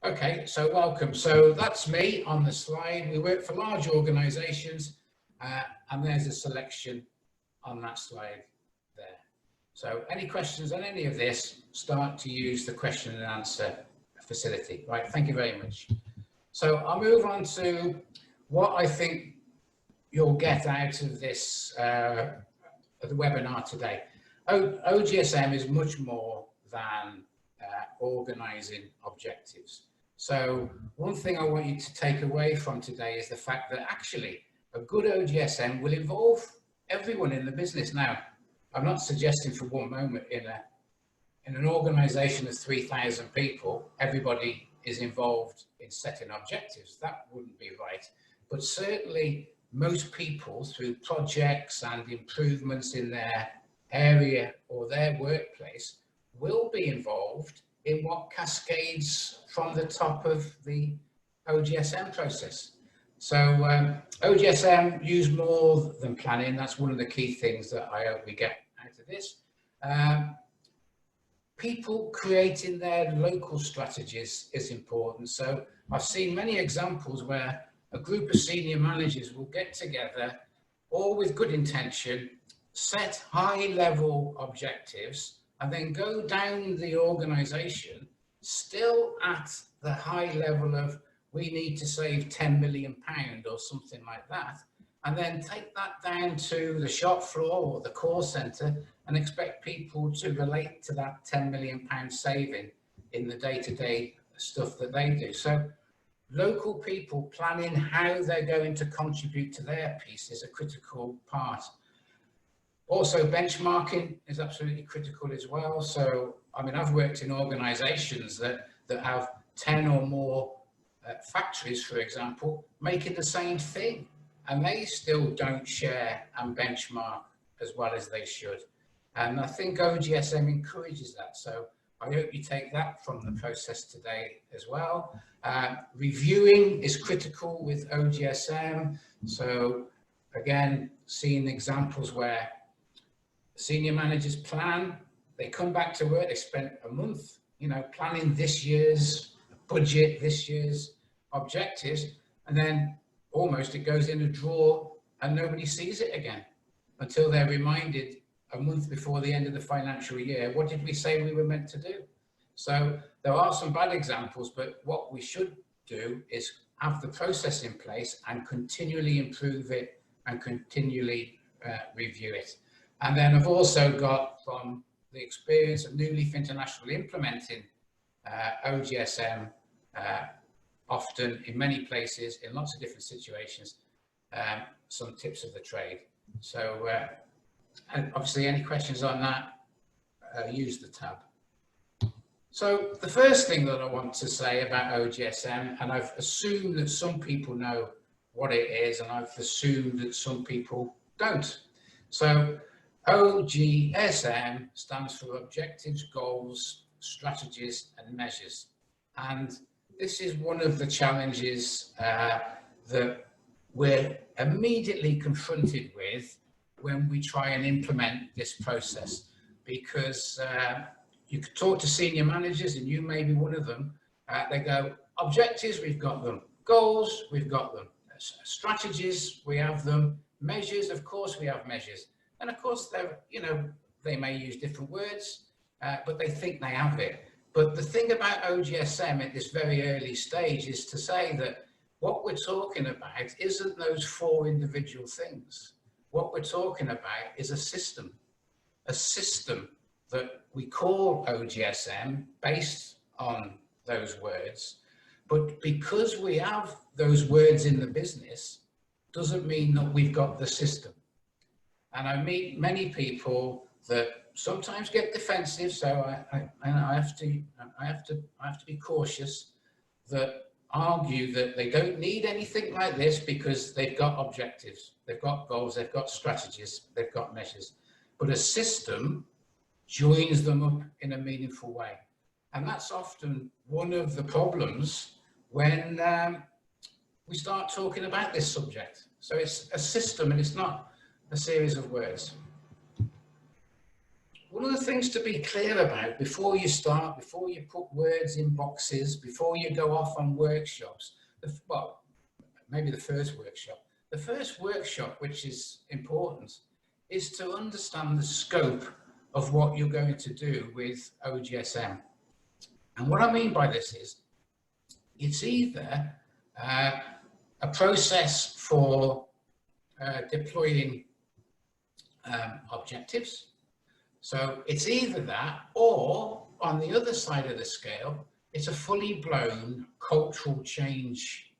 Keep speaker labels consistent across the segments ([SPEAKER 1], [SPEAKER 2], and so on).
[SPEAKER 1] Okay, so welcome. So that's me on the slide. We work for large organizations, and there's a selection on that slide there. So any questions on any of this, start to use the question and answer facility. Right, thank you very much. So I'll move on to what I think you'll get out of this the webinar today. OGSM is much more than organizing objectives. So one thing I want you to take away from today is the fact that actually a good OGSM will involve everyone in the business. Now, I'm not suggesting for one moment in an organization of 3,000 people, everybody is involved in setting objectives. That wouldn't be right. But certainly most people, through projects and improvements in their area or their workplace, will be involved in what cascades from the top of the OGSM process. So OGSM use more than planning. That's one of the key things that I hope we get out of this. People creating their local strategies is important. So I've seen many examples where a group of senior managers will get together, all with good intention, set high-level objectives, and then go down the organization still at the high level of we need to save £10 million or something like that, and then take that down to the shop floor or the call center and expect people to relate to that £10 million saving in the day-to-day stuff that they do. So local people planning how they're going to contribute to their piece is a critical part. Also, benchmarking is absolutely critical as well. So, I mean, I've worked in organizations that have 10 or more factories, for example, making the same thing, and they still don't share and benchmark as well as they should. And I think OGSM encourages that. So I hope you take that from the process today as well. Reviewing is critical with OGSM. So again, seeing examples where senior managers plan, they come back to work, they spent a month, planning this year's budget, this year's objectives, and then almost it goes in a drawer and nobody sees it again until they're reminded a month before the end of the financial year, what did we say we were meant to do? So there are some bad examples, but what we should do is have the process in place and continually improve it and continually review it. And then I've also got, from the experience of New Leaf International implementing OGSM, often in many places, in lots of different situations, some tips of the trade. So and obviously any questions on that, use the tab. So the first thing that I want to say about OGSM, and I've assumed that some people know what it is, and I've assumed that some people don't. So OGSM stands for Objectives, Goals, Strategies and Measures. And this is one of the challenges that we're immediately confronted with when we try and implement this process, because you could talk to senior managers, and you may be one of them. They go, objectives, we've got them. Goals, we've got them. Strategies, we have them. Measures, of course, we have measures. And of course, they're, they may use different words, but they think they have it. But the thing about OGSM at this very early stage is to say that what we're talking about isn't those four individual things. What we're talking about is a system that we call OGSM based on those words. But because we have those words in the business, doesn't mean that we've got the system. And I meet many people that sometimes get defensive, so I have to be cautious, that argue that they don't need anything like this because they've got objectives, they've got goals, they've got strategies, they've got measures. But a system joins them up in a meaningful way. And that's often one of the problems when we start talking about this subject. So it's a system and it's not a series of words. one of the things to be clear about before you start, before you put words in boxes, before you go off on workshops, well, maybe the first workshop, which is important, is to understand the scope of what you're going to do with OGSM. And what I mean by this is, it's either a process for deploying objectives. So it's either that, or on the other side of the scale, it's a fully blown cultural change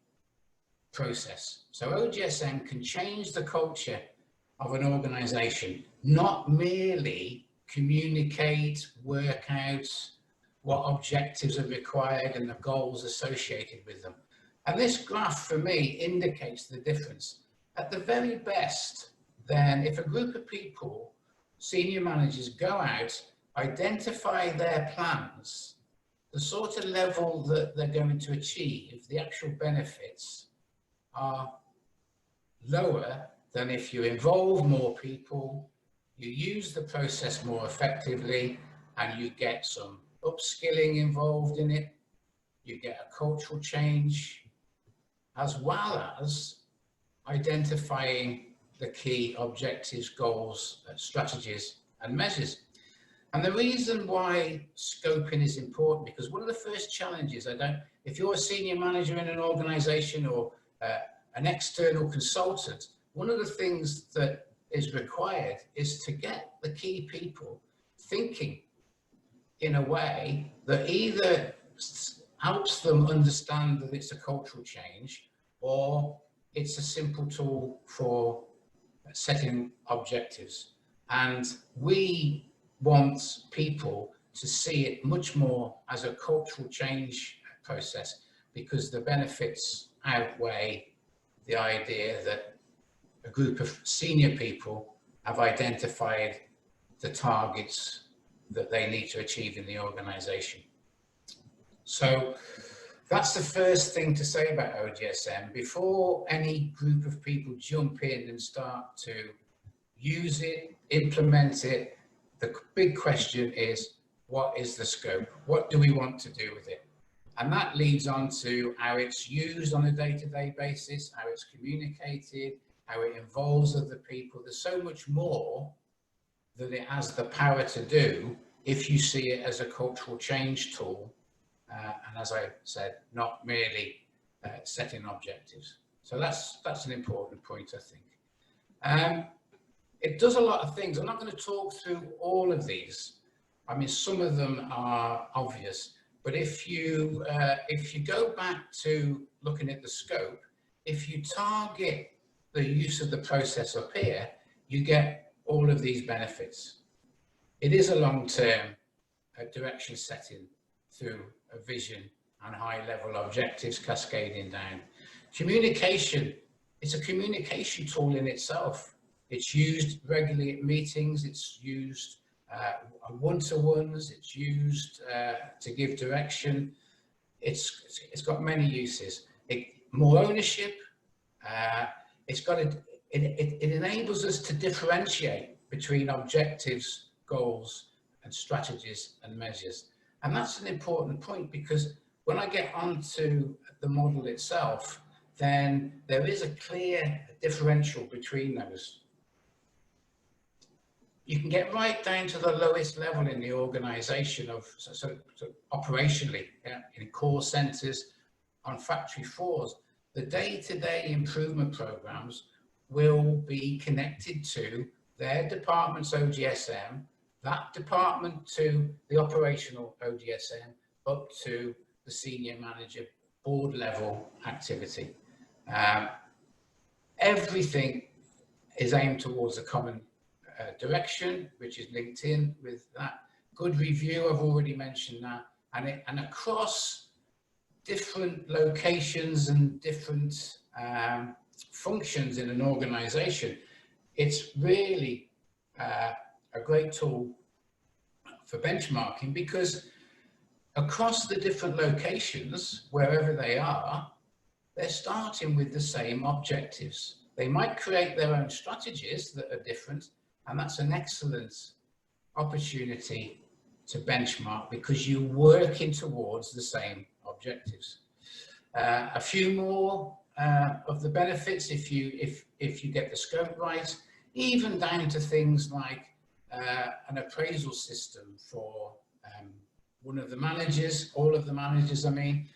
[SPEAKER 1] process. So OGSM can change the culture of an organization, not merely communicate, work out what objectives are required and the goals associated with them. And this graph for me indicates the difference. At the very best, then, if a group of people, senior managers, go out, identify their plans, the sort of level that they're going to achieve, the actual benefits are lower than if you involve more people, you use the process more effectively, and you get some upskilling involved in it, you get a cultural change, as well as identifying the key objectives, goals, strategies, and measures. And the reason why scoping is important, because one of the first challenges, if you're a senior manager in an organization or an external consultant, one of the things that is required is to get the key people thinking in a way that either helps them understand that it's a cultural change, or it's a simple tool for setting objectives. And we want people to see it much more as a cultural change process, because the benefits outweigh the idea that a group of senior people have identified the targets that they need to achieve in the organization. So that's the first thing to say about OGSM. Before any group of people jump in and start to use it, implement it, the big question is, what is the scope? What do we want to do with it? And that leads on to how it's used on a day-to-day basis, how it's communicated, how it involves other people. There's so much more that it has the power to do if you see it as a cultural change tool. And as I said, not merely setting objectives. So that's an important point, I think. It does a lot of things. I'm not going to talk through all of these. I mean, some of them are obvious, but if you go back to looking at the scope, if you target the use of the process up here, you get all of these benefits. It is a long-term direction setting through a vision and high-level objectives cascading down. Communication, it's a communication tool in itself. It's used regularly at meetings, it's used one-to-ones, it's used to give direction. It's got many uses. More ownership, it enables us to differentiate between objectives, goals, and strategies and measures. And that's an important point, because when I get onto the model itself, then there is a clear differential between those. You can get right down to the lowest level in the organization so operationally, in call centers, on factory floors. The day-to-day improvement programs will be connected to their department's OGSM, that department to the operational OGSM, up to the senior manager board level activity. Everything is aimed towards a common direction, which is linked in with that. Good review, I've already mentioned that. And across different locations and different functions in an organization, it's really a great tool for benchmarking, because across the different locations, wherever they are, they're starting with the same objectives. They might create their own strategies that are different, and that's an excellent opportunity to benchmark because you're working towards the same objectives. A few more of the benefits if you get the scope right, even down to things like an appraisal system for one of the managers, all of the managers, I mean,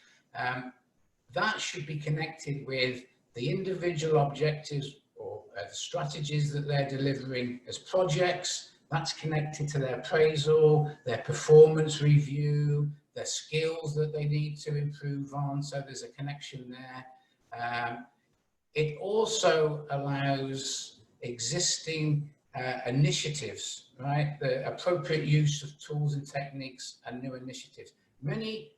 [SPEAKER 1] that should be connected with the individual objectives or the strategies that they're delivering as projects. That's connected to their appraisal, their performance review, their skills that they need to improve on. So there's a connection there. It also allows existing initiatives, right? The appropriate use of tools and techniques and new initiatives. Many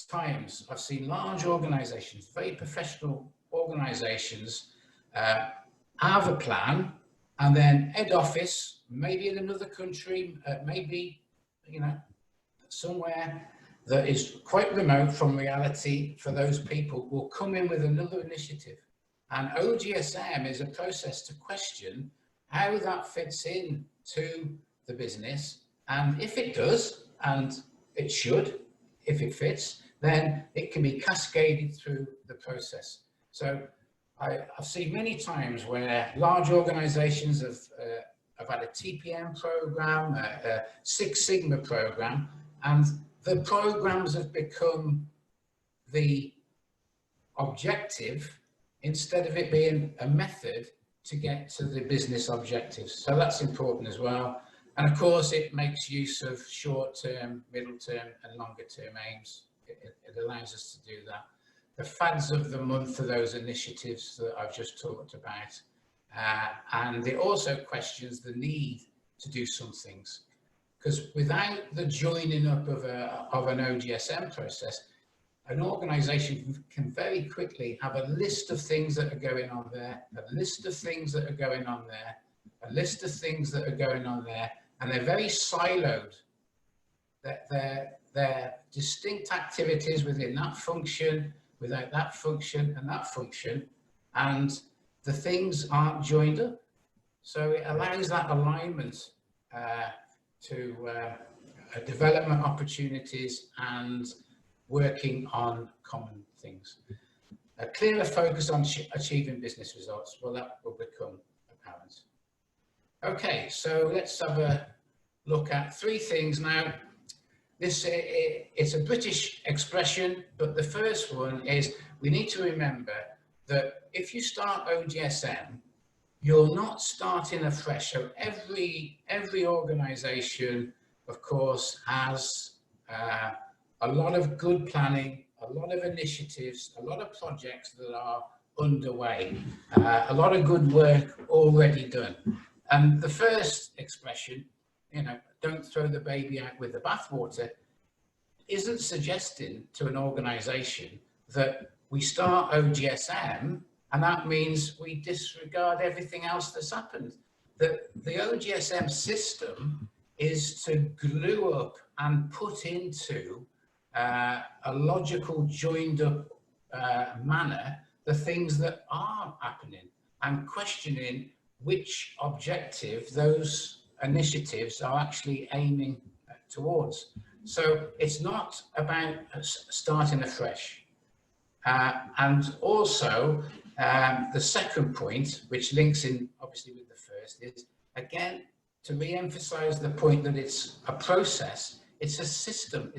[SPEAKER 1] times I've seen large organizations, very professional organizations, have a plan, and then head office, maybe in another country, maybe, you know, somewhere that is quite remote from reality for those people, will come in with another initiative. And OGSM is a process to question how that fits in to the business. And if it does, and it should, if it fits, then it can be cascaded through the process. So I've seen many times where large organizations have had a TPM program, a Six Sigma program, and the programs have become the objective instead of it being a method to get to the business objectives. So that's important as well. And of course, it makes use of short-term, middle-term, and longer-term aims. It allows us to do that. The fads of the month are those initiatives that I've just talked about. And it also questions the need to do some things. Because without the joining up of an OGSM process, an organization can very quickly have a list of things that are going on there, a list of things that are going on there, a list of things that are going on there, and they're very siloed. They're distinct activities within that function, without that function and that function, and the things aren't joined up. So it allows that alignment to development opportunities and working on common things. A clearer focus on achieving business results, well, that will become apparent. Okay, so let's have a look at three things now. It's a British expression, but the first one is we need to remember that if you start OGSM, you're not starting afresh. So every organization, of course, has a lot of good planning, a lot of initiatives, a lot of projects that are underway, a lot of good work already done. And the first expression, you know, don't throw the baby out with the bathwater, isn't suggesting to an organization that we start OGSM and that means we disregard everything else that's happened. The OGSM system is to glue up and put into a logical, joined up manner the things that are happening and questioning which objective those initiatives are actually aiming towards. So it's not about starting afresh. And also, the second point, which links in obviously with the first, is again to re-emphasize the point that it's a process, it's a system.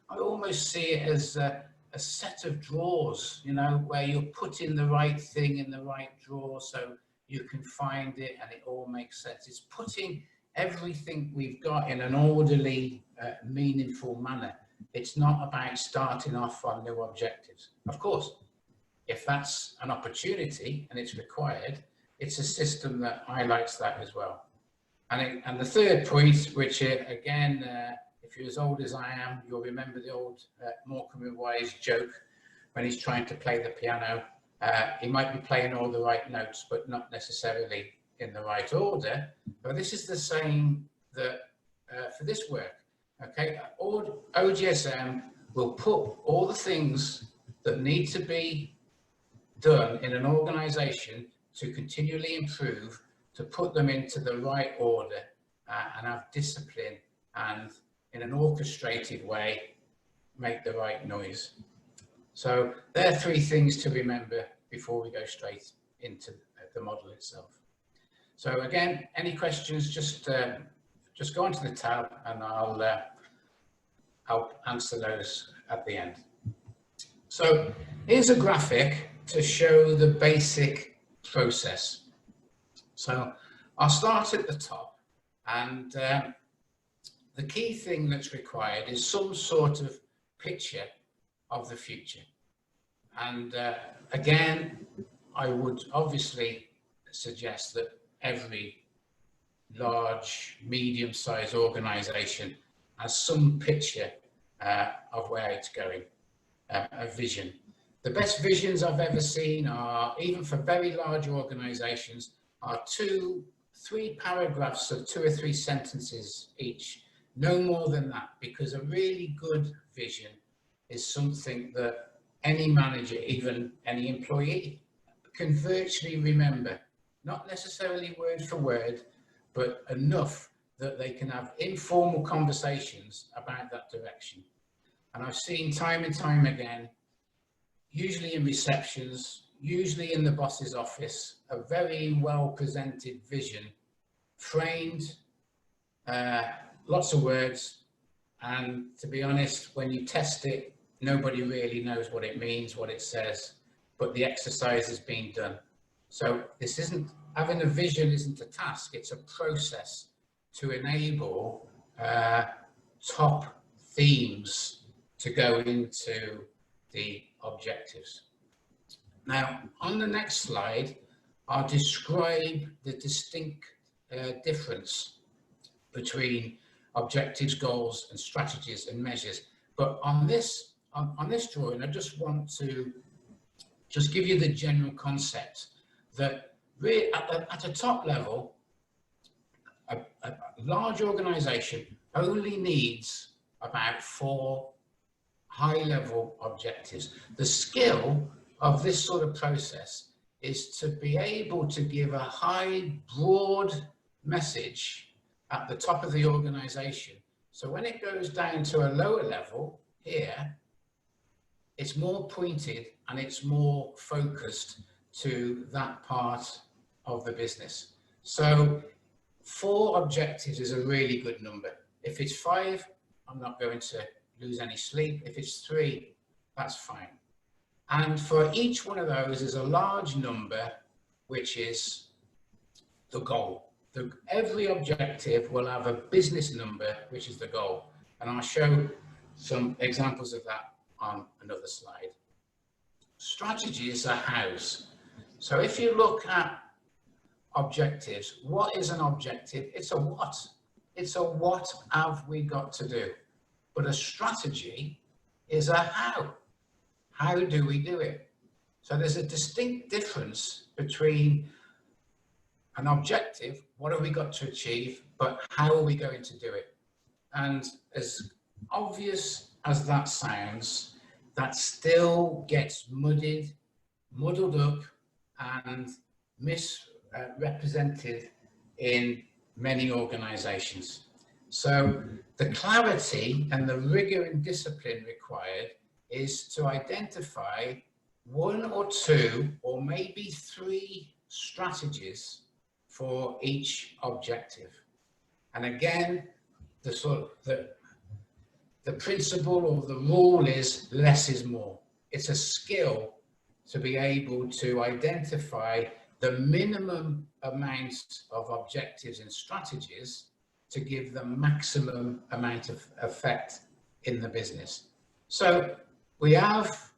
[SPEAKER 1] I almost see it as a set of drawers, you know, where you're putting the right thing in the right drawer so you can find it and it all makes sense. It's putting everything we've got in an orderly, meaningful manner. It's not about starting off on new objectives. Of course, if that's an opportunity and it's required, it's a system that highlights that as well. And the third point, which again, if you're as old as I am, you'll remember the old Morecambe and Wise joke when he's trying to play the piano. He might be playing all the right notes, but not necessarily in the right order. But this is the same that for this work. Okay, OGSM will put all the things that need to be done in an organization to continually improve, to put them into the right order and have discipline and in an orchestrated way, make the right noise. So there are three things to remember before we go straight into the model itself. So again, any questions, just go onto the tab and I'll answer those at the end. So here's a graphic to show the basic process. So I'll start at the top, and the key thing that's required is some sort of picture of the future. And again, I would obviously suggest that every large, medium-sized organization has some picture of where it's going, a vision. The best visions I've ever seen are, even for very large organizations, are 2-3 paragraphs of 2 or 3 sentences each. No more than that, because a really good vision is something that any manager, even any employee, can virtually remember. Not necessarily word for word, but enough that they can have informal conversations about that direction. And I've seen time and time again, usually in receptions, usually in the boss's office, a very well presented vision, framed, lots of words, and to be honest, when you test it, nobody really knows what it means, what it says, but the exercise is being done. So this isn't, having a vision isn't a task, it's a process to enable top themes to go into the objectives. Now, on the next slide, I'll describe the distinct difference between objectives, goals, and strategies and measures. But on this drawing, I just want to just give you the general concept that really at a top level, a large organization only needs about 4 high-level objectives. The skill of this sort of process is to be able to give a high, broad message at the top of the organization. So when it goes down to a lower level here, it's more pointed and it's more focused to that part of the business. So 4 objectives is a really good number. If it's 5, I'm not going to lose any sleep. If it's 3, that's fine. And for each one of those is a large number, which is the goal. Every objective will have a business number, which is the goal. And I'll show some examples of that on another slide. Strategy is a house. So if you look at objectives, what is an objective? It's a what. It's a what have we got to do. But a strategy is a how. How do we do it? So there's a distinct difference between an objective, what have we got to achieve, but how are we going to do it? And as obvious as that sounds, that still gets muddled up and misrepresented in many organizations. So the clarity and the rigor and discipline required is to identify 1 or 2 or maybe 3 strategies for each objective. And again, the principle or the rule is less is more. It's a skill to be able to identify the minimum amount of objectives and strategies to give the maximum amount of effect in the business. So we have,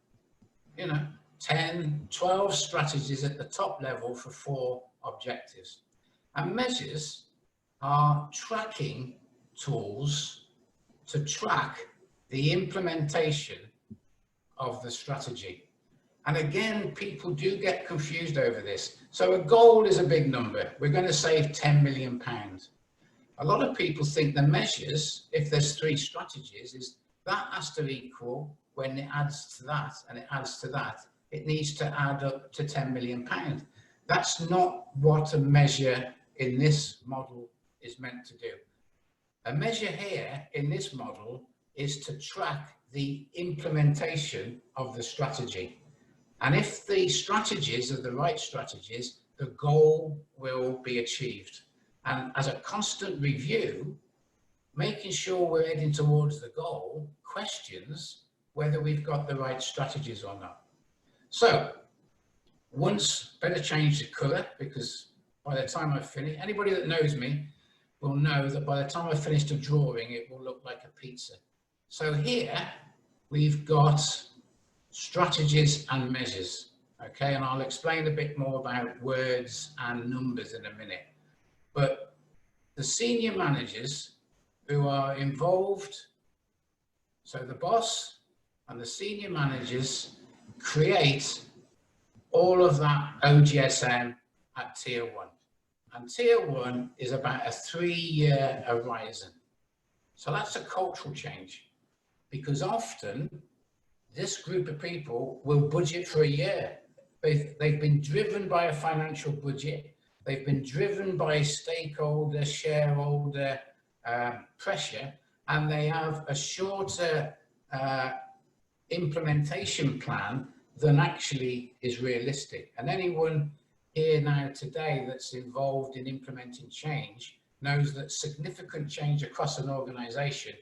[SPEAKER 1] 10, 12 strategies at the top level for 4 objectives. And measures are tracking tools to track the implementation of the strategy. And again, people do get confused over this. So a goal is a big number. We're going to save £10 million. A lot of people think the measures, if there's 3 strategies, is that has to equal when it adds to that and it adds to that, it needs to add up to £10 million. That's not what a measure in this model is meant to do. A measure here in this model is to track the implementation of the strategy. And if the strategies are the right strategies, the goal will be achieved. And as a constant review, making sure we're heading towards the goal questions whether we've got the right strategies or not. So once, better change the color, because by the time I've finished, anybody that knows me will know that by the time I've finished a drawing, it will look like a pizza. So here we've got strategies and measures, okay? And I'll explain a bit more about words and numbers in a minute. But the senior managers who are involved, so the boss and the senior managers create all of that OGSM at tier 1. And tier 1 is about a 3-year horizon. So that's a cultural change, because often this group of people will budget for a year. They've been driven by a financial budget. They've been driven by stakeholder, shareholder pressure, and they have a shorter implementation plan than actually is realistic. And anyone here now today that's involved in implementing change knows that significant change across an organization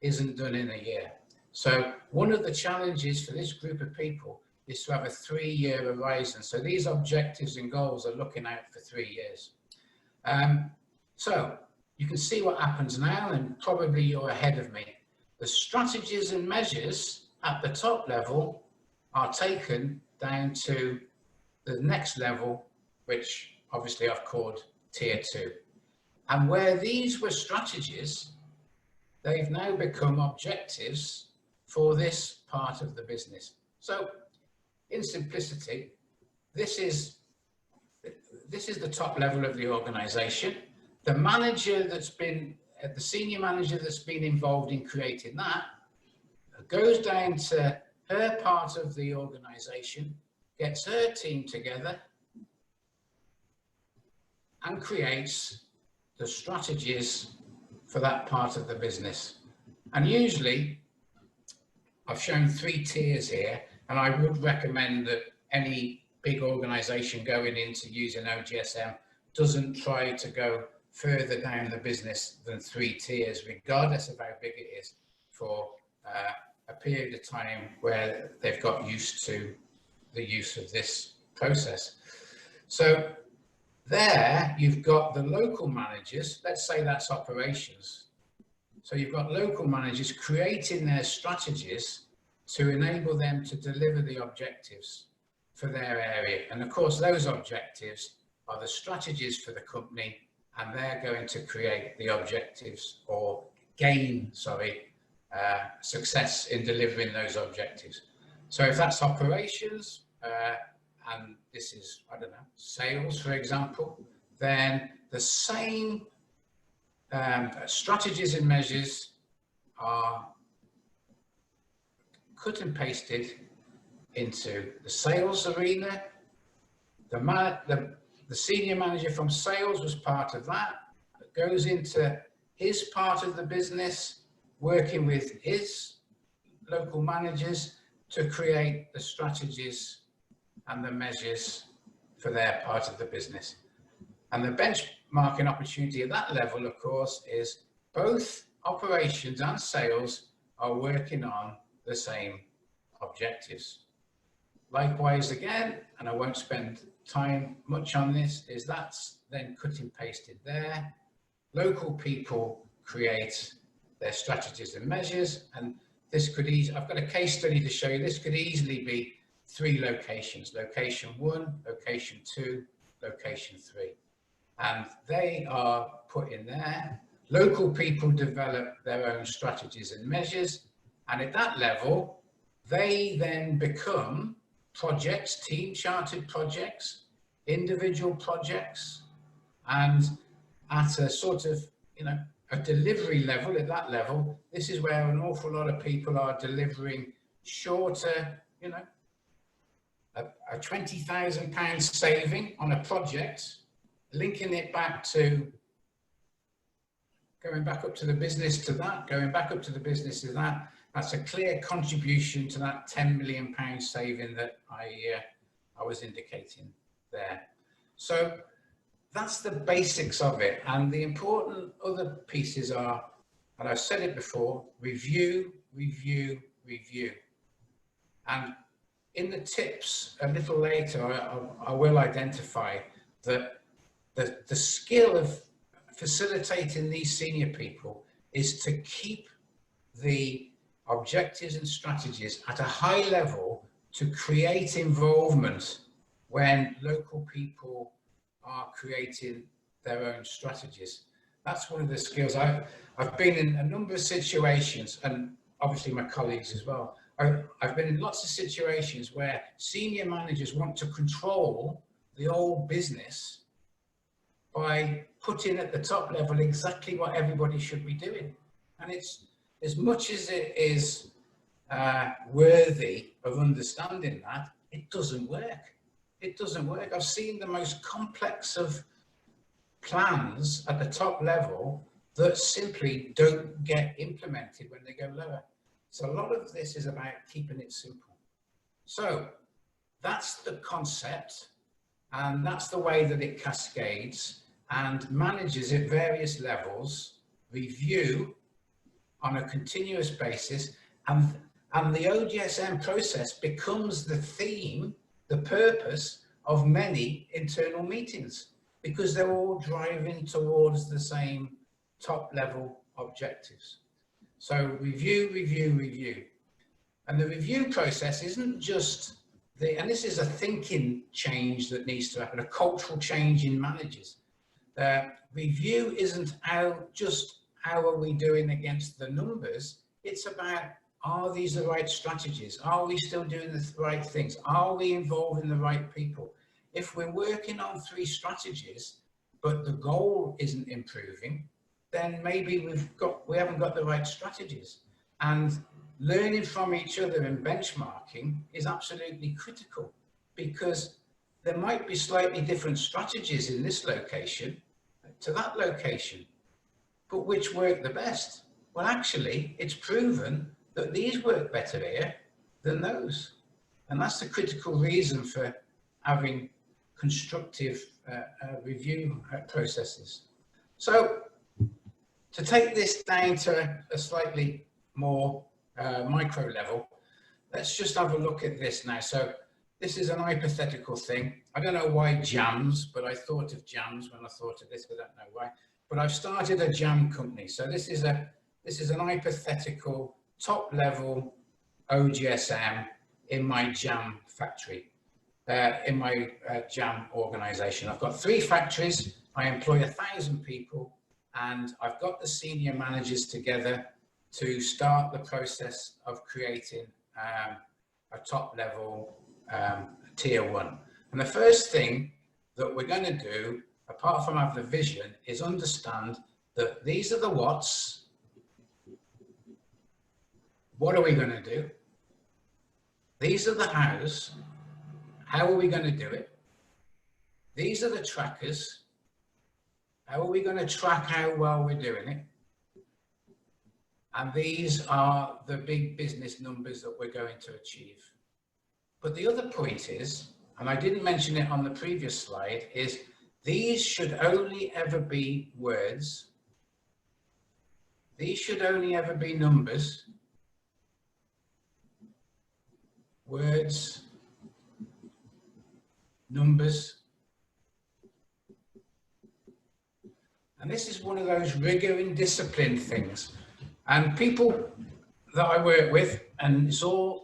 [SPEAKER 1] isn't done in a year. So one of the challenges for this group of people is to have a 3-year horizon. So these objectives and goals are looking out for 3 years. So you can see what happens now, and probably you're ahead of me. The strategies and measures at the top level are taken down to the next level, which obviously I've called tier 2. And where these were strategies, they've now become objectives for this part of the business. So in simplicity, this is the top level of the organization. The manager that's been, the senior manager that's been involved in creating that goes down to her part of the organization, gets her team together and creates the strategies for that part of the business. And usually, I've shown 3 tiers here, and I would recommend that any big organization going into using OGSM doesn't try to go further down the business than 3 tiers, regardless of how big it is, for a period of time where they've got used to the use of this process. So there you've got the local managers, let's say that's operations. So you've got local managers creating their strategies to enable them to deliver the objectives for their area. And of course, those objectives are the strategies for the company, and they're going to create the objectives or gain, success in delivering those objectives. So if that's operations, and this is, I don't know, sales, for example, then the same strategies and measures are cut and pasted into the sales arena. The senior manager from sales was part of that. It goes into his part of the business, working with his local managers to create the strategies and the measures for their part of the business. And the benchmarking opportunity at that level, of course, is both operations and sales are working on the same objectives. Likewise again, and I won't spend time much on this, is that's then cut and pasted there. Local people create their strategies and measures, and this could easily, I've got a case study to show you, this could easily be 3 locations, location 1, location 2, location 3. And they are put in there. Local people develop their own strategies and measures, and at that level, they then become projects, team chartered projects, individual projects, and at a sort of, a delivery level, at that level, this is where an awful lot of people are delivering shorter, a £20,000 saving on a project, linking it back to going back up to the business to that, going back up to the business to that. That's a clear contribution to that £10 million saving that I was indicating there. So that's the basics of it. And the important other pieces are, and I've said it before, review, review, review. And in the tips a little later, I will identify that the skill of facilitating these senior people is to keep the objectives and strategies at a high level to create involvement when local people are creating their own strategies. That's one of the skills. I've been in a number of situations, and obviously my colleagues as well. I've been in lots of situations where senior managers want to control the old business by putting at the top level exactly what everybody should be doing. And it's, as much as it is worthy of understanding that, it doesn't work. It doesn't work. I've seen the most complex of plans at the top level that simply don't get implemented when they go lower. So a lot of this is about keeping it simple. So that's the concept, and that's the way that it cascades, and managers at various levels review on a continuous basis, and the OGSM process becomes the theme, the purpose of many internal meetings, because they're all driving towards the same top level objectives. So review, review, review. And the review process isn't just and this is a thinking change that needs to happen, a cultural change in managers. Review isn't just how are we doing against the numbers, it's about, are these the right strategies? Are we still doing the right things? Are we involving the right people? If we're working on 3 strategies, but the goal isn't improving, then maybe we haven't got the right strategies. And learning from each other and benchmarking is absolutely critical, because there might be slightly different strategies in this location to that location, but which work the best? Well, actually, it's proven that these work better here than those. And that's the critical reason for having constructive review processes. So to take this down to a slightly more micro level, let's just have a look at this now. So this is an hypothetical thing. I don't know why jams, but I thought of jams when I thought of this. I don't know why, but I've started a jam company. So this is an hypothetical top level OGSM in my jam factory, in my jam organization. I've got 3 factories. I employ 1,000 people, and I've got the senior managers together to start the process of creating a top level tier 1. And the first thing that we're going to do, apart from have the vision, is understand that these are the what's. What are we going to do? These are the hows. How are we going to do it? These are the trackers. How are we going to track how well we're doing it? And these are the big business numbers that we're going to achieve. But the other point is, and I didn't mention it on the previous slide, is these should only ever be words. These should only ever be numbers. Words, numbers. And this is one of those rigor and discipline things. And people that I work with, and it's all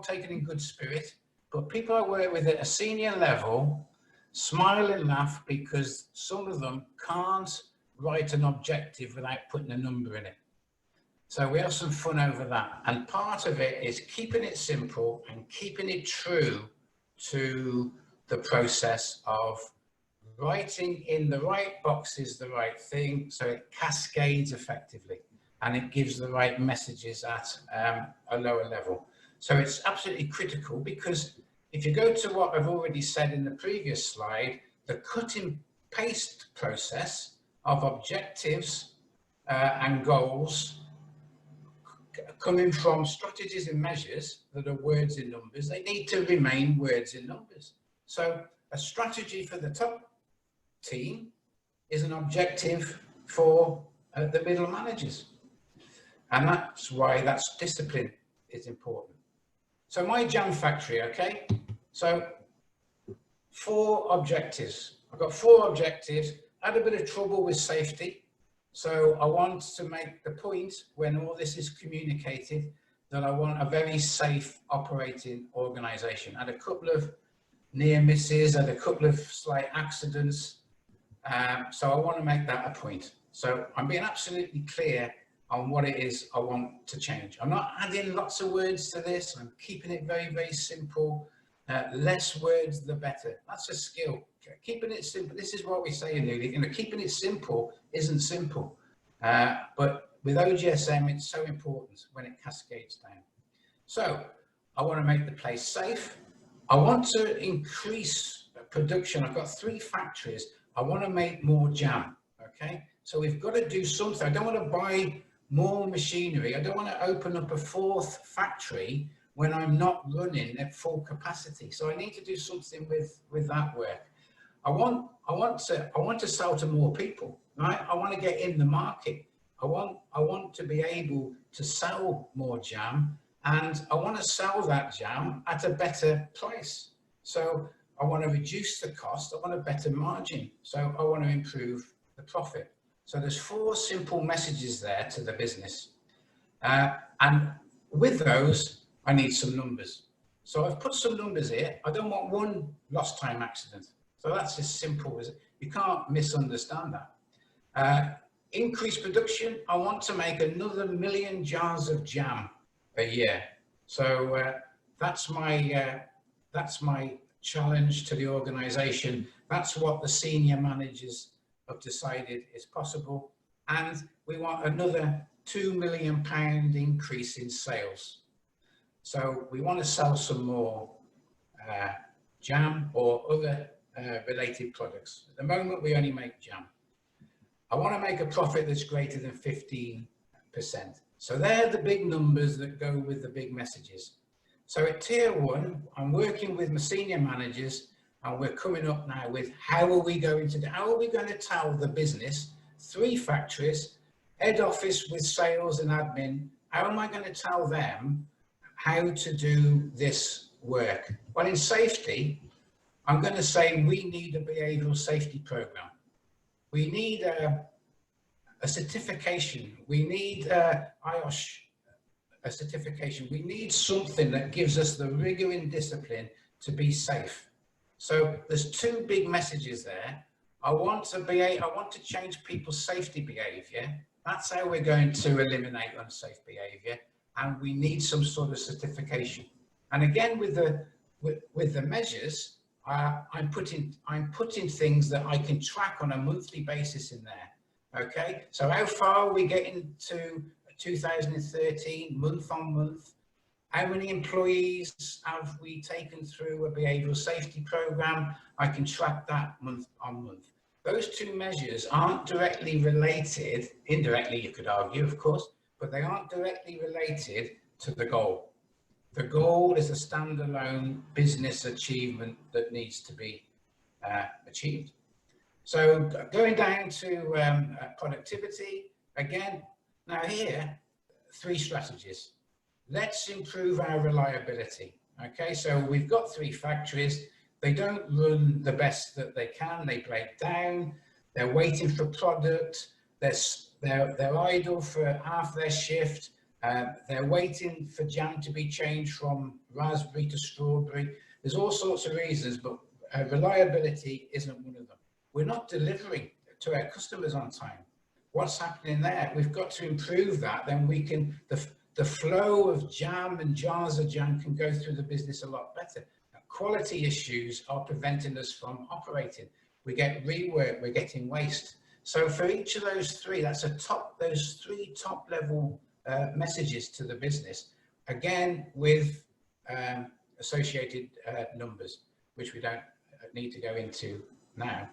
[SPEAKER 1] taken in good spirit, but people I work with at a senior level smile and laugh because some of them can't write an objective without putting a number in it. So we have some fun over that. And part of it is keeping it simple and keeping it true to the process of writing in the right boxes the right thing, so it cascades effectively and it gives the right messages at a lower level. So it's absolutely critical, because if you go to what I've already said in the previous slide, the cut and paste process of objectives and goals coming from strategies and measures that are words in numbers. They need to remain words in numbers. So a strategy for the top team is an objective for the middle managers. And that's why that's discipline is important. So my jam factory, okay? So 4 objectives. I've got 4 objectives. I had a bit of trouble with safety. So I want to make the point when all this is communicated that I want a very safe operating organization. I had a couple of near misses, I had a couple of slight accidents. So I want to make that a point. So I'm being absolutely clear on what it is I want to change. I'm not adding lots of words to this. I'm keeping it very, very simple. Less words, the better. That's a skill. Keeping it simple. This is what we say in Newly. You know, keeping it simple isn't simple. But with OGSM, it's so important when it cascades down. So I want to make the place safe. I want to increase production. I've got 3 factories. I want to make more jam. Okay. So we've got to do something. I don't want to buy more machinery. I don't want to open up a 4th factory when I'm not running at full capacity. So I need to do something with that work. I want to sell to more people, right? I want to get in the market. I want to be able to sell more jam, and I want to sell that jam at a better price. So I want to reduce the cost. I want a better margin. So I want to improve the profit. So there's 4 simple messages there to the business. And with those, I need some numbers. So I've put some numbers here. I don't want 1 lost time accident. So that's as simple as it. You can't misunderstand that. Increase production. I want to make another 1 million jars of jam a year. So that's my challenge to the organization. That's what the senior managers have decided is possible. And we want another £2 million increase in sales. So we want to sell some more jam or other related products. At the moment, we only make jam. I want to make a profit that's greater than 15%. So they're the big numbers that go with the big messages. So at tier 1, I'm working with my senior managers, and we're coming up now with how are we going to tell the business, 3 factories, head office with sales and admin, how am I going to tell them how to do this work? Well, in safety, I'm going to say we need a behavioral safety program. We need a certification. We need IOSH, a certification. We need something that gives us the rigor and discipline to be safe. So there's 2 big messages there. I want to change people's safety behavior. That's how we're going to eliminate unsafe behavior. And we need some sort of certification. And again, with the measures, I'm putting things that I can track on a monthly basis in there. Okay, so how far are we getting to 2013, month on month? How many employees have we taken through a behavioral safety program? I can track that month on month. Those 2 measures aren't directly related, indirectly you could argue, of course, but they aren't directly related to the goal. The goal is a standalone business achievement that needs to be achieved. So going down to productivity, again, now here, 3 strategies. Let's improve our reliability. Okay, so we've got 3 factories. They don't run the best that they can. They break down. They're waiting for product. They're idle for half their shift. They're waiting for jam to be changed from raspberry to strawberry. There's all sorts of reasons, but reliability isn't one of them. We're not delivering to our customers on time. What's happening there? We've got to improve that. Then we can, the flow of jam and jars of jam can go through the business a lot better. Quality issues are preventing us from operating. We get rework, we're getting waste. So for each of those 3, that's those 3 top level messages to the business, again with associated numbers, which we don't need to go into now.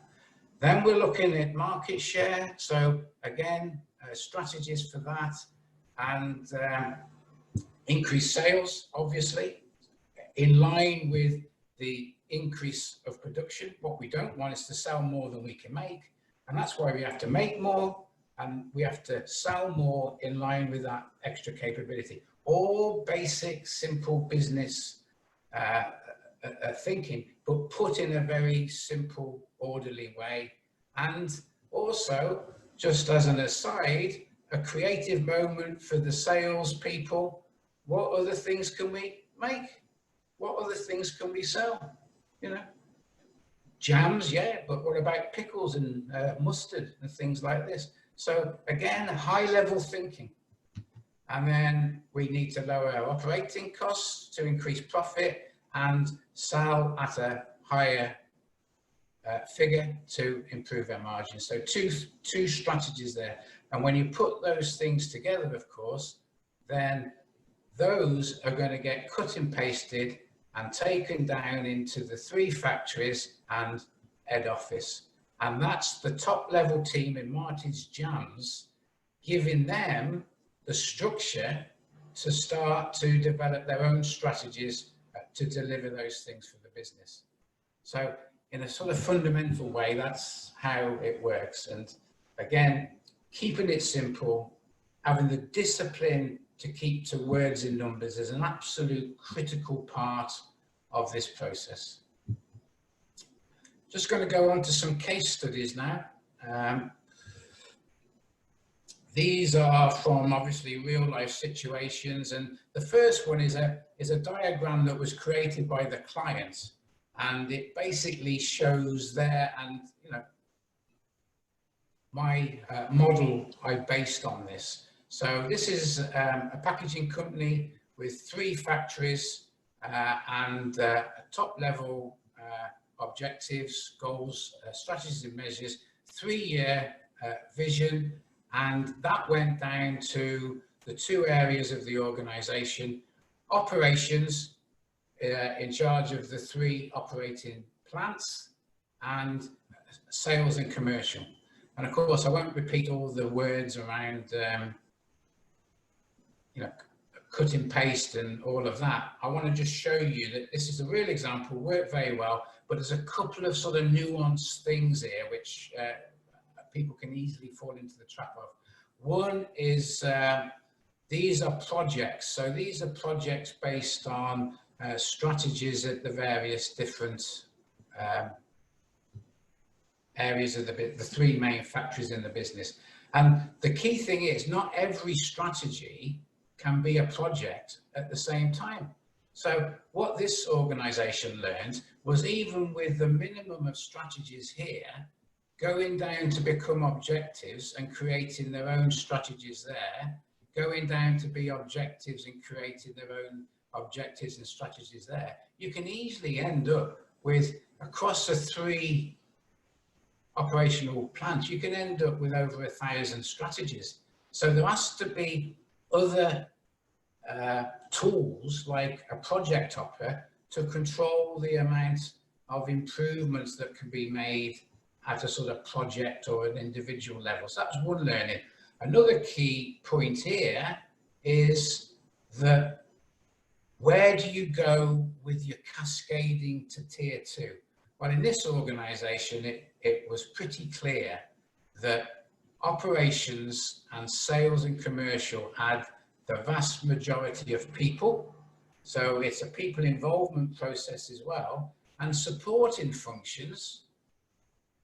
[SPEAKER 1] Then we're looking at market share. So again, strategies for that, and increase sales, obviously, in line with the increase of production. What we don't want is to sell more than we can make, and that's why we have to make more, and we have to sell more in line with that extra capability. All basic, simple business thinking, but put in a very simple, orderly way. And also, just as an aside, a creative moment for the sales people. What other things can we make? What other things can we sell? You know, jams, yeah, but what about pickles and mustard and things like this? So again, high level thinking. And then we need to lower our operating costs to increase profit and sell at a higher figure to improve our margins. So two strategies there. And when you put those things together, of course, then those are going to get cut and pasted and taken down into the 3 factories and head office. And that's the top level team in Martin's Jams, giving them the structure to start to develop their own strategies to deliver those things for the business. So in a sort of fundamental way, that's how it works. And again, keeping it simple, having the discipline to keep to words and numbers is an absolute critical part of this process. Just going to go on to some case studies now. These are from obviously real life situations, and the first one is a diagram that was created by the client, and it basically shows there, and you know, my model I based on this. So this is a packaging company with 3 factories and top level objectives, goals, strategies and measures, 3-year vision, and that went down to the 2 areas of the organization: operations, in charge of the 3 operating plants, and sales and commercial. And of course, I won't repeat all the words around you know, cut and paste and all of that. I want to just show you that this is a real example, worked very well, but there's a couple of sort of nuanced things here which people can easily fall into the trap of. One is these are projects. So these are projects based on strategies at the various different areas of the 3 main factories in the business. And the key thing is not every strategy can be a project at the same time. So what this organization learned was, even with the minimum of strategies here, going down to become objectives and creating their own strategies there, going down to be objectives and creating their own objectives and strategies there, you can easily end up with, across the 3 operational plants, you can end up with over 1,000 strategies. So there has to be other tools like a project hopper to control the amount of improvements that can be made at a sort of project or an individual level. So that's one learning. Another key point here is that where do you go with your cascading to tier 2? Well, in this organization, it was pretty clear that operations and sales and commercial had the vast majority of people. So it's a people involvement process as well, and supporting functions,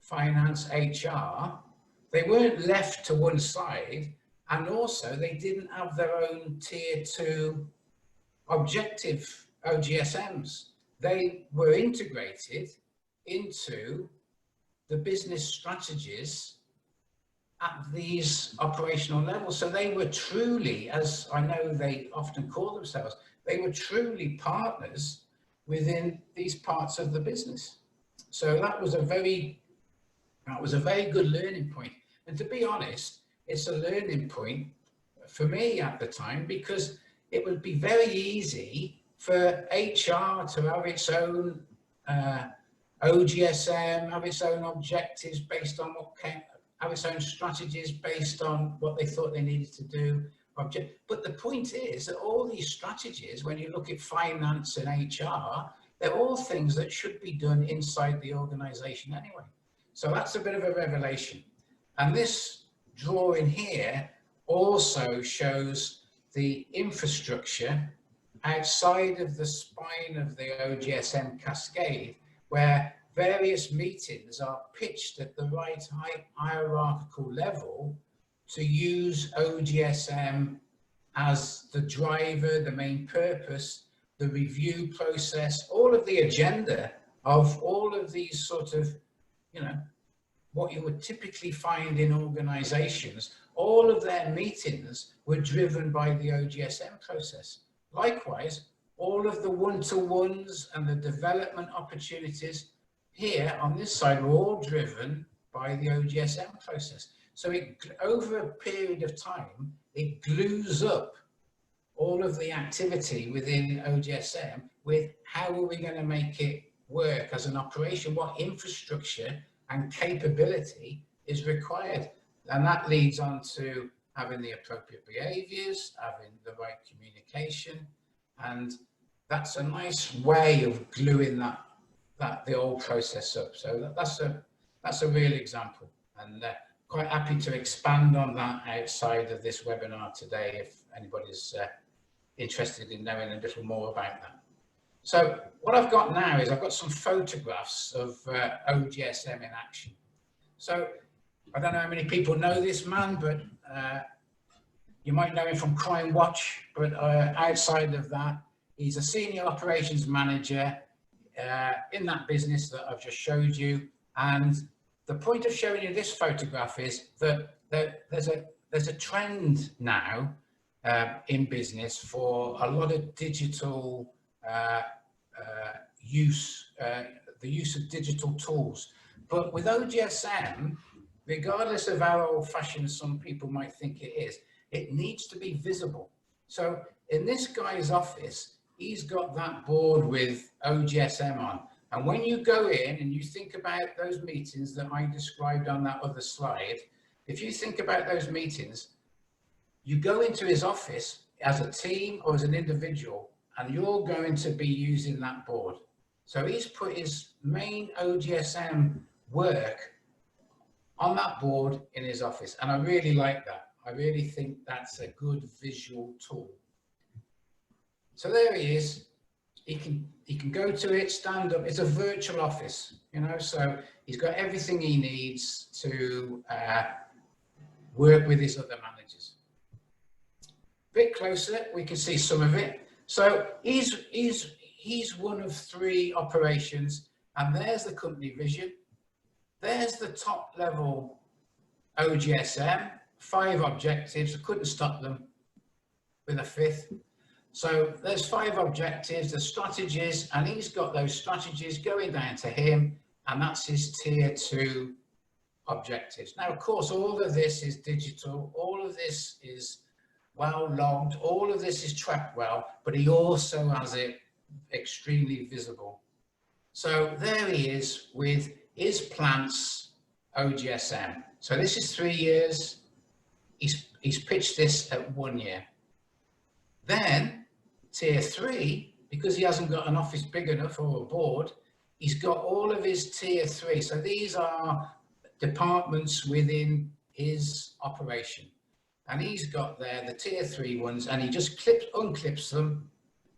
[SPEAKER 1] finance, HR, they weren't left to one side, and also they didn't have their own tier 2 objective OGSMs. They were integrated into the business strategies at these operational levels. So they were truly, as I know they often call themselves, they were truly partners within these parts of the business. So that was a very good learning point. And to be honest, it's a learning point for me at the time, because it would be very easy for HR to have its own OGSM, have its own objectives based on what have its own strategies based on what they thought they needed to do. But the point is that all these strategies, when you look at finance and HR, they're all things that should be done inside the organization anyway. So that's a bit of a revelation. And this drawing here also shows the infrastructure outside of the spine of the OGSM cascade, where various meetings are pitched at the right hierarchical level to use OGSM as the driver, the main purpose, the review process, all of the agenda of all of these sort of, you know, what you would typically find in organizations. All of their meetings were driven by the OGSM process. Likewise, all of the one-to-ones and the development opportunities here on this side were all driven by the OGSM process. So over a period of time, it glues up all of the activity within OGSM with how are we going to make it work as an operation, what infrastructure and capability is required. And that leads on to having the appropriate behaviors, having the right communication, and that's a nice way of gluing the whole process up. So that's a real example, and quite happy to expand on that outside of this webinar today if anybody's interested in knowing a little more about that. So what I've got now is I've got some photographs of OGSM in action. So I don't know how many people know this man, but you might know him from Crime Watch, but outside of that, he's a senior operations manager in that business that I've just showed you. And the point of showing you this photograph is that there's a trend now in business for a lot of digital use, the use of digital tools. But with OGSM, regardless of how old-fashioned some people might think it is, it needs to be visible. So in this guy's office, he's got that board with OGSM on. And when you go in and you think about those meetings that I described on that other slide, if you think about those meetings, you go into his office as a team or as an individual, and you're going to be using that board. So he's put his main OGSM work on that board in his office. And I really like that. I really think that's a good visual tool. So there he is. He can go to it, stand up. It's a virtual office, you know, so he's got everything he needs to work with his other managers. A bit closer, we can see some of it. So he's one of 3 operations, and there's the company vision. There's the top level OGSM, 5 objectives. I couldn't stop them with a 5th. So there's 5 objectives, the strategies, and he's got those strategies going down to him, and that's his tier 2 objectives. Now, of course, all of this is digital. All of this is well logged. All of this is tracked well, but he also has it extremely visible. So there he is with his plants OGSM. So this is 3 years. He's pitched this at 1 year. Then tier 3, because he hasn't got an office big enough or a board, he's got all of his tier 3. So these are departments within his operation. And he's got there the tier 3 ones, and he just unclips them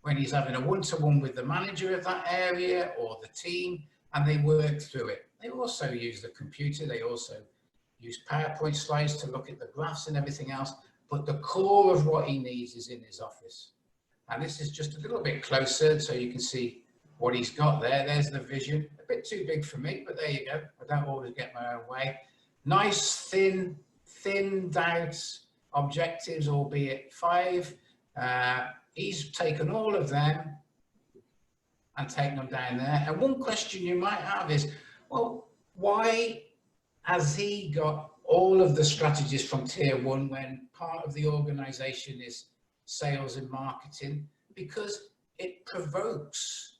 [SPEAKER 1] when he's having a one-to-one with the manager of that area or the team, and they work through it. They also use the computer. They also use PowerPoint slides to look at the graphs and everything else. But the core of what he needs is in his office. And this is just a little bit closer so you can see what he's got there. There's the vision. A bit too big for me, but there you go. I don't always get my own way. Nice, thinned out objectives, albeit 5. He's taken all of them and taken them down there. And one question you might have is, well, why has he got all of the strategies from tier 1 when part of the organization is sales and marketing? Because it provokes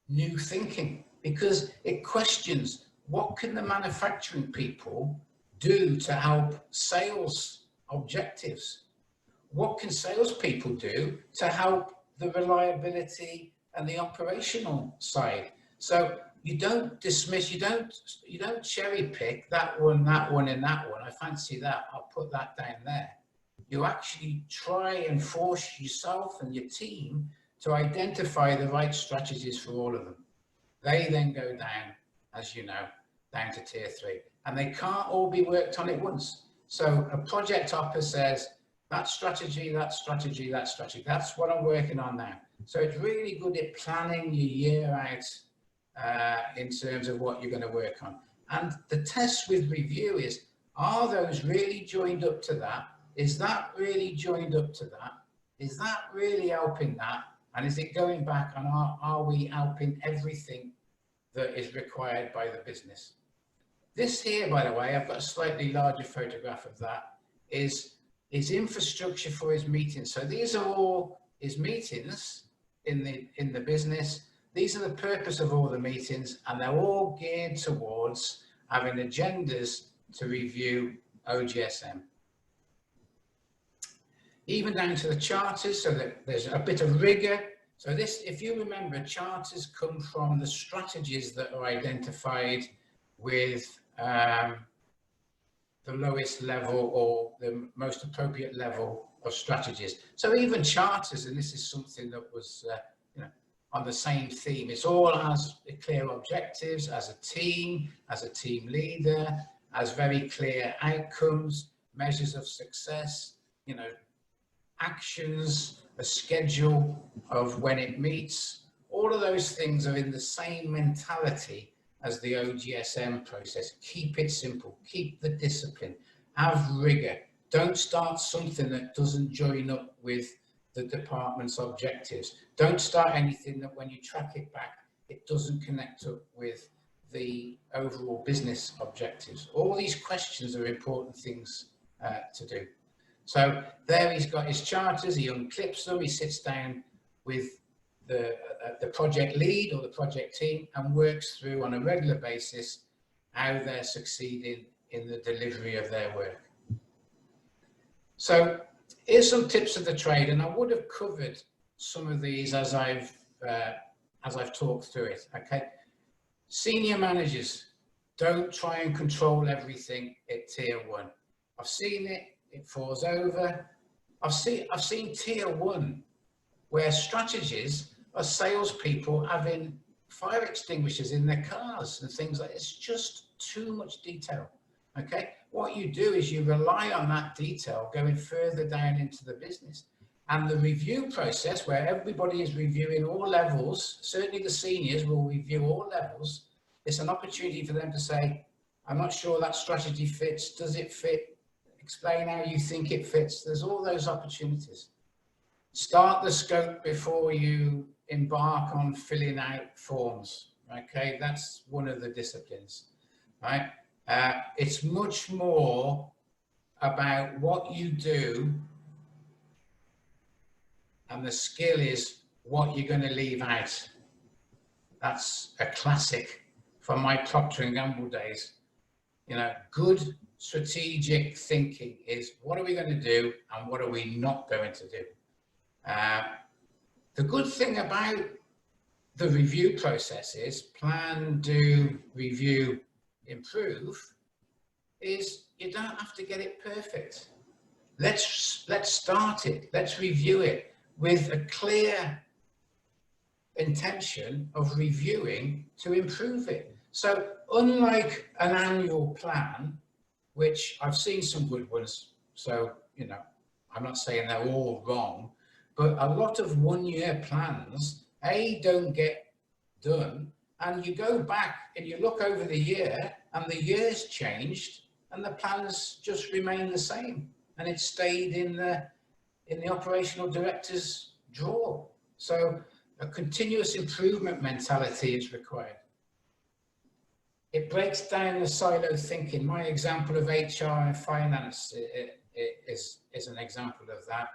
[SPEAKER 1] new thinking, because it questions what can the manufacturing people do to help sales objectives? What can salespeople do to help the reliability and the operational side? So you don't dismiss, you don't cherry pick that one, and that one. I fancy that, I'll put that down there. You actually try and force yourself and your team to identify the right strategies for all of them. They then go down, as you know, down to tier 3, and they can't all be worked on at once. So a project officer says, that strategy, that's what I'm working on now. So it's really good at planning your year out in terms of what you're going to work on. And the test with review is, are those really joined up to that? Is that really joined up to that? Is that really helping that? And is it going back, and are we helping everything that is required by the business? This here, by the way, I've got a slightly larger photograph of that, is infrastructure for his meetings. So these are all his meetings in the business. These are the purpose of all the meetings, and they're all geared towards having agendas to review OGSM. Even down to the charters, so that there's a bit of rigor. So this, if you remember, charters come from the strategies that are identified with the lowest level or the most appropriate level of strategies. So even charters, and this is something that was on the same theme, it's all has clear objectives as a team leader, as very clear outcomes, measures of success, actions, a schedule of when it meets. All of those things are in the same mentality as the OGSM process. Keep it simple, keep the discipline, have rigor. Don't start something that doesn't join up with the department's objectives. Don't start anything that when you track it back, it doesn't connect up with the overall business objectives. All these questions are important things to do. So there he's got his charters, he unclips them, he sits down with the project lead or the project team and works through on a regular basis how they're succeeding in the delivery of their work. So here's some tips of the trade, and I would have covered some of these as I've talked through it. Okay, senior managers, don't try and control everything at tier 1. I've seen it. It falls over. I've seen tier 1 where strategies are salespeople having fire extinguishers in their cars and things like that. It's just too much detail. Okay, what you do is you rely on that detail going further down into the business, and the review process where everybody is reviewing all levels, certainly the seniors will review all levels. It's an opportunity for them to say, I'm not sure that strategy fits. Does it fit? Explain how you think it fits. There's all those opportunities. Start the scope before you embark on filling out forms. Okay, that's one of the disciplines, right? It's much more about what you do, and the skill is what you're going to leave out. That's a classic from my Procter & Gamble days. Good strategic thinking is, what are we going to do and what are we not going to do? The good thing about the review process is plan, do, review, improve, is you don't have to get it perfect. Let's start it. Let's review it with a clear intention of reviewing to improve it. So unlike an annual plan, which I've seen some good ones, so I'm not saying they're all wrong, but a lot of one-year plans, don't get done, and you go back and you look over the year and the year's changed and the plans just remain the same, and it stayed in the operational director's drawer. So a continuous improvement mentality is required. It breaks down the silo thinking. My example of HR and finance is an example of that.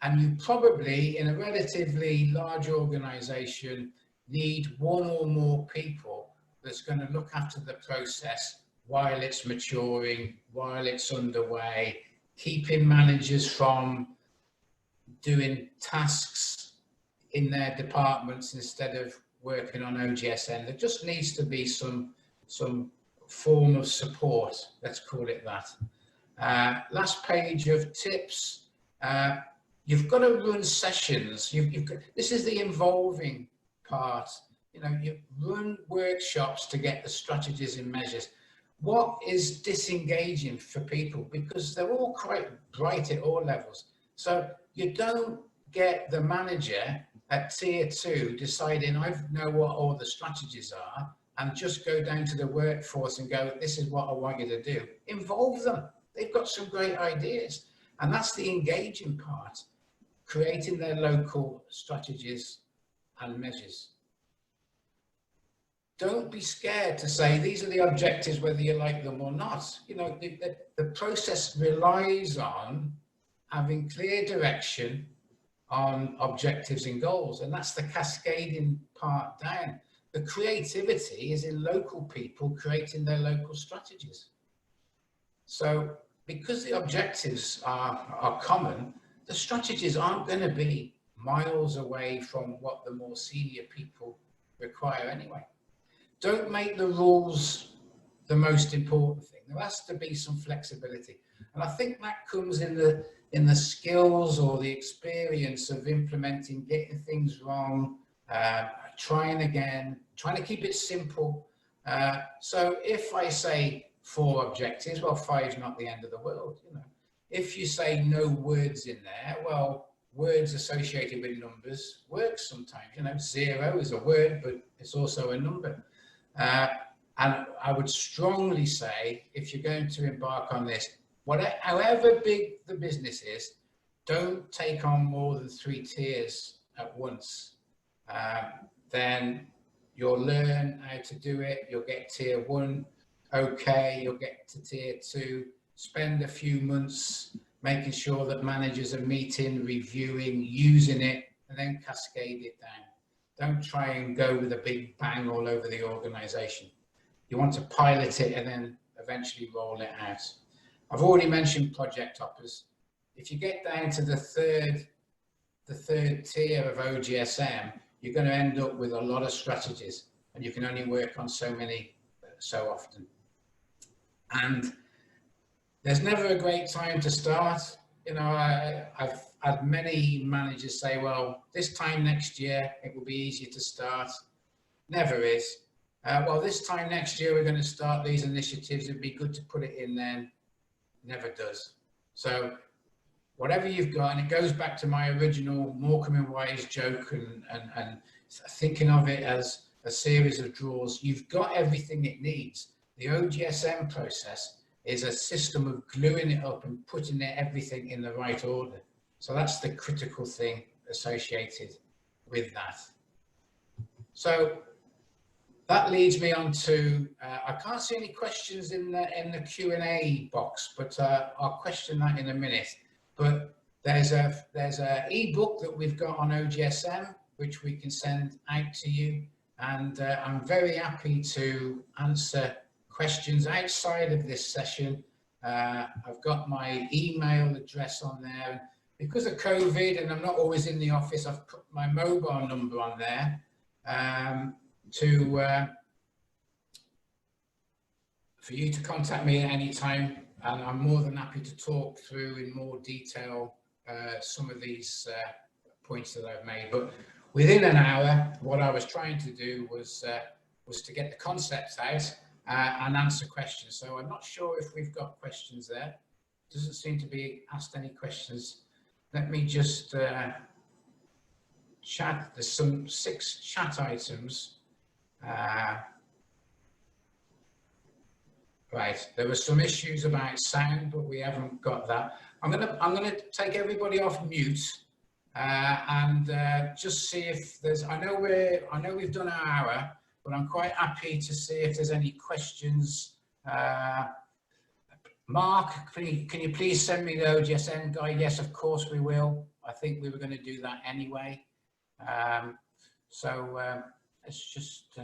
[SPEAKER 1] And you probably, in a relatively large organization, need one or more people that's going to look after the process while it's maturing, while it's underway, keeping managers from doing tasks in their departments instead of working on OGSN. There just needs to be some form of support, let's call it that. Last page of tips. You've got to run sessions. This is the involving part. You know, you run workshops to get the strategies and measures. What is disengaging for people? Because they're all quite bright at all levels. So you don't get the manager at tier 2 deciding, I know what all the strategies are, and just go down to the workforce and go, this is what I want you to do. Involve them. They've got some great ideas. And that's the engaging part, creating their local strategies and measures. Don't be scared to say, these are the objectives, whether you like them or not. You know, the process relies on having clear direction on objectives and goals. And that's the cascading part down. The creativity is in local people creating their local strategies. So because the objectives are common, the strategies aren't going to be miles away from what the more senior people require anyway. Don't make the rules the most important thing. There has to be some flexibility. And I think that comes in the skills or the experience of implementing, getting things wrong, trying again, trying to keep it simple. So if I say 4 objectives, well, 5 is not the end of the world. You know, if you say no words in there, well, words associated with numbers work sometimes. You know, 0 is a word, but it's also a number. And I would strongly say, if you're going to embark on this, however big the business is, don't take on more than 3 tiers at once. Then you'll learn how to do it. You'll get tier 1, okay, you'll get to tier 2, spend a few months making sure that managers are meeting, reviewing, using it, and then cascade it down. Don't try and go with a big bang all over the organization. You want to pilot it and then eventually roll it out. I've already mentioned project hoppers. If you get down to the third tier of OGSM, you're going to end up with a lot of strategies, and you can only work on so many so often. And there's never a great time to start. You know, I've had many managers say, well, this time next year, it will be easier to start. Never is. Well, this time next year, we're going to start these initiatives. It'd be good to put it in then. Never does. So whatever you've got, and it goes back to my original Morecambe and Wise joke and thinking of it as a series of drawers, you've got everything it needs. The OGSM process is a system of gluing it up and putting everything in the right order. So that's the critical thing associated with that. So that leads me on to, I can't see any questions in the Q&A box, but I'll question that in a minute. But there's a ebook that we've got on OGSM, which we can send out to you. And I'm very happy to answer questions outside of this session. I've got my email address on there. Because of COVID and I'm not always in the office, I've put my mobile number on there for you to contact me at any time. And I'm more than happy to talk through in more detail some of these points that I've made. But within an hour, what I was trying to do was to get the concepts out and answer questions. So I'm not sure if we've got questions there. Doesn't seem to be asked any questions. Let me just chat. There's some 6 chat items. Right, there were some issues about sound, but we haven't got that. I'm gonna take everybody off mute and just see if there's. I know we've done our hour, but I'm quite happy to see if there's any questions. Mark, can you please send me the OGSM guide? Yes, of course we will. I think we were going to do that anyway. So let's just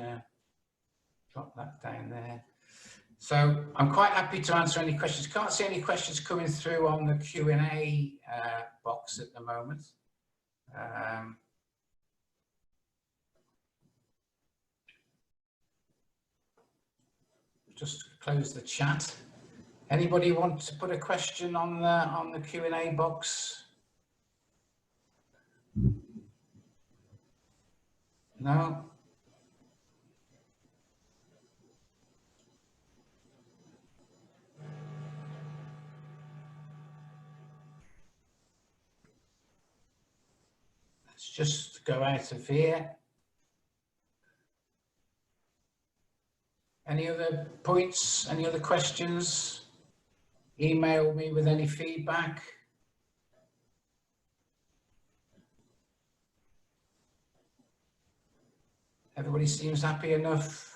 [SPEAKER 1] drop that down there. So I'm quite happy to answer any questions. Can't see any questions coming through on the Q&A box at the moment. Just close the chat. Anybody want to put a question on the Q&A box? No? Let's just go out of here. Any other points? Any other questions? Email me with any feedback. Everybody seems happy enough.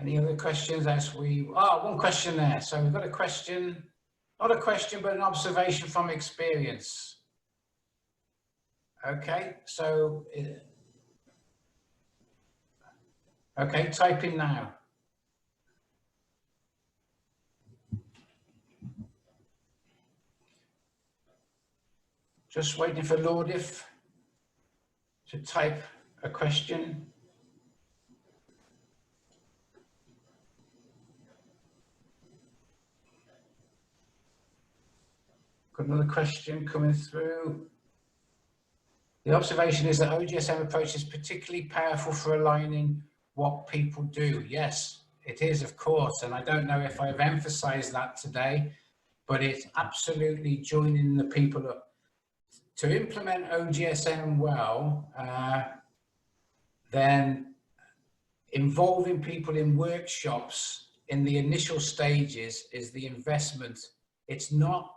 [SPEAKER 1] Any other questions as we, one question there. So we've got a question, not a question, but an observation from experience. Okay, so, okay, type in now. Just waiting for Lordif to type a question. Got another question coming through. The observation is that OGSM approach is particularly powerful for aligning what people do. Yes, it is, of course. And I don't know if I've emphasized that today, but it's absolutely joining the people up. To implement OGSM well, then involving people in workshops in the initial stages is the investment. It's not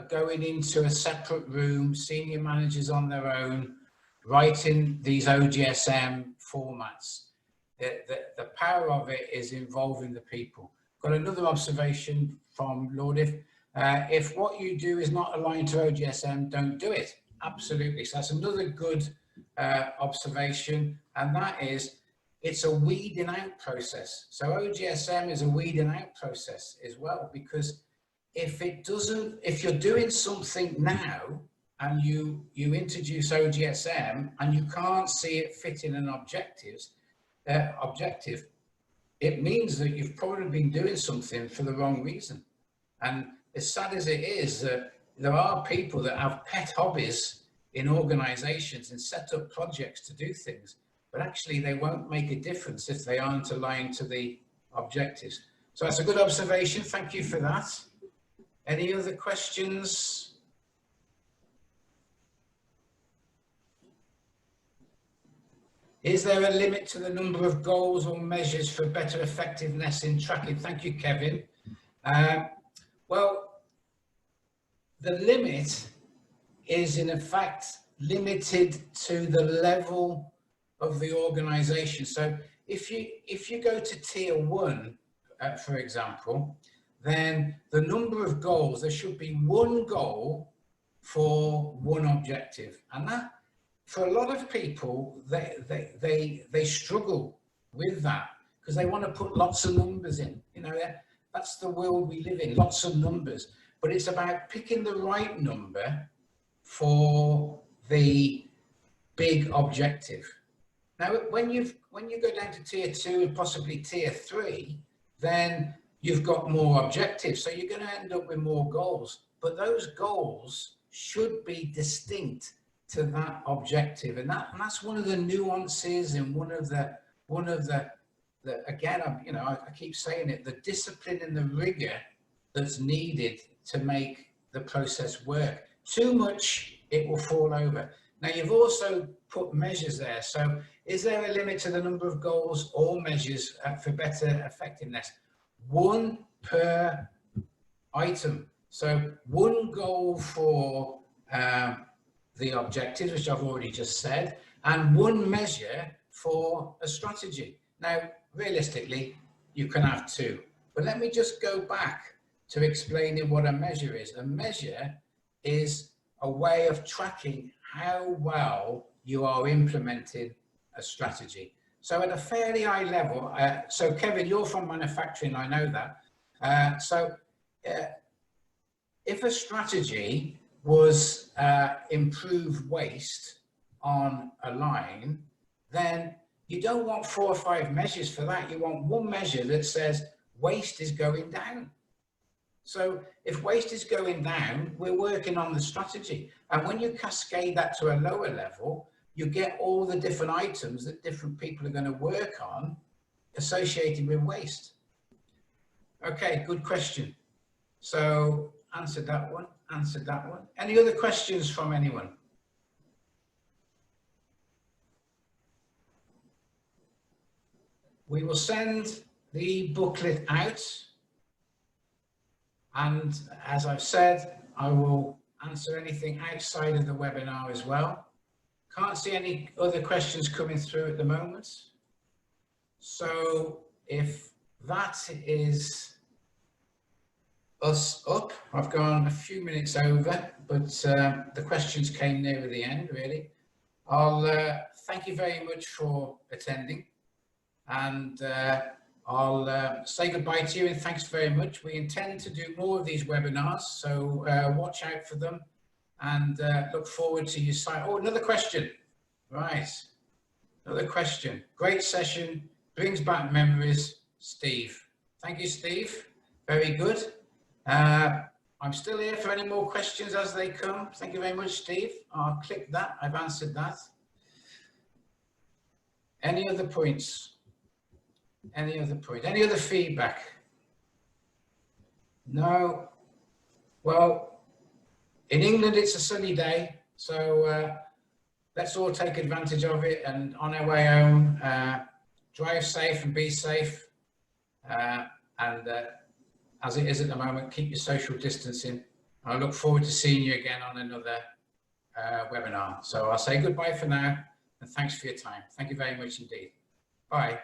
[SPEAKER 1] going into a separate room, senior managers on their own, writing these OGSM formats. The power of it is involving the people. Got another observation from Lordif. If what you do is not aligned to OGSM, don't do it. Absolutely. So that's another good observation, and that is it's a weeding out process. So OGSM is a weeding out process as well, because if you're doing something now and you introduce OGSM and you can't see it fitting an objective, it means that you've probably been doing something for the wrong reason. And as sad as it is, there are people that have pet hobbies in organizations and set up projects to do things, but actually they won't make a difference if they aren't aligned to the objectives. So that's a good observation. Thank you for that. Any other questions? Is there a limit to the number of goals or measures for better effectiveness in tracking? Thank you, Kevin. Well, the limit is in effect limited to the level of the organization. So if you go to tier 1, for example, then the number of goals, there should be one goal for one objective. And that, for a lot of people, they struggle with that because they want to put lots of numbers in. You know, that's the world we live in, lots of numbers. But it's about picking the right number for the big objective. Now, when you go down to tier 2 and possibly tier 3, then you've got more objectives. So you're going to end up with more goals, but those goals should be distinct to that objective. And that's one of the nuances and one of the again, I keep saying it, the discipline and the rigor that's needed to make the process work. Too much, it will fall over. Now, you've also put measures there. So is there a limit to the number of goals or measures for better effectiveness? One per item. So one goal for the objectives, which I've already just said, and one measure for a strategy. Now, realistically, you can have 2. But let me just go back to explaining what a measure is. A measure is a way of tracking how well you are implementing a strategy. So at a fairly high level, so Kevin, you're from manufacturing, I know that. If a strategy was improve waste on a line, then you don't want 4 or 5 measures for that. You want one measure that says waste is going down. So if waste is going down, we're working on the strategy. And when you cascade that to a lower level, you get all the different items that different people are going to work on associated with waste. Okay, good question. So answered that one, answered that one. Any other questions from anyone? We will send the booklet out. And as I've said, I will answer anything outside of the webinar as well. Can't see any other questions coming through at the moment. So if that is us up, I've gone a few minutes over, but the questions came near the end, really. I'll thank you very much for attending, and I'll say goodbye to you and thanks very much. We intend to do more of these webinars, so watch out for them and look forward to your site. Oh, another question. Right, another question. Great session, brings back memories, Steve. Thank you, Steve. Very good. I'm still here for any more questions as they come. Thank you very much, Steve. I'll click that. I've answered that. Any other points? Any other point? Any other feedback? No. Well, in England, it's a sunny day, so let's all take advantage of it, and on our way home, drive safe and be safe. And as it is at the moment, keep your social distancing. I look forward to seeing you again on another webinar. So I'll say goodbye for now, and thanks for your time. Thank you very much indeed. Bye.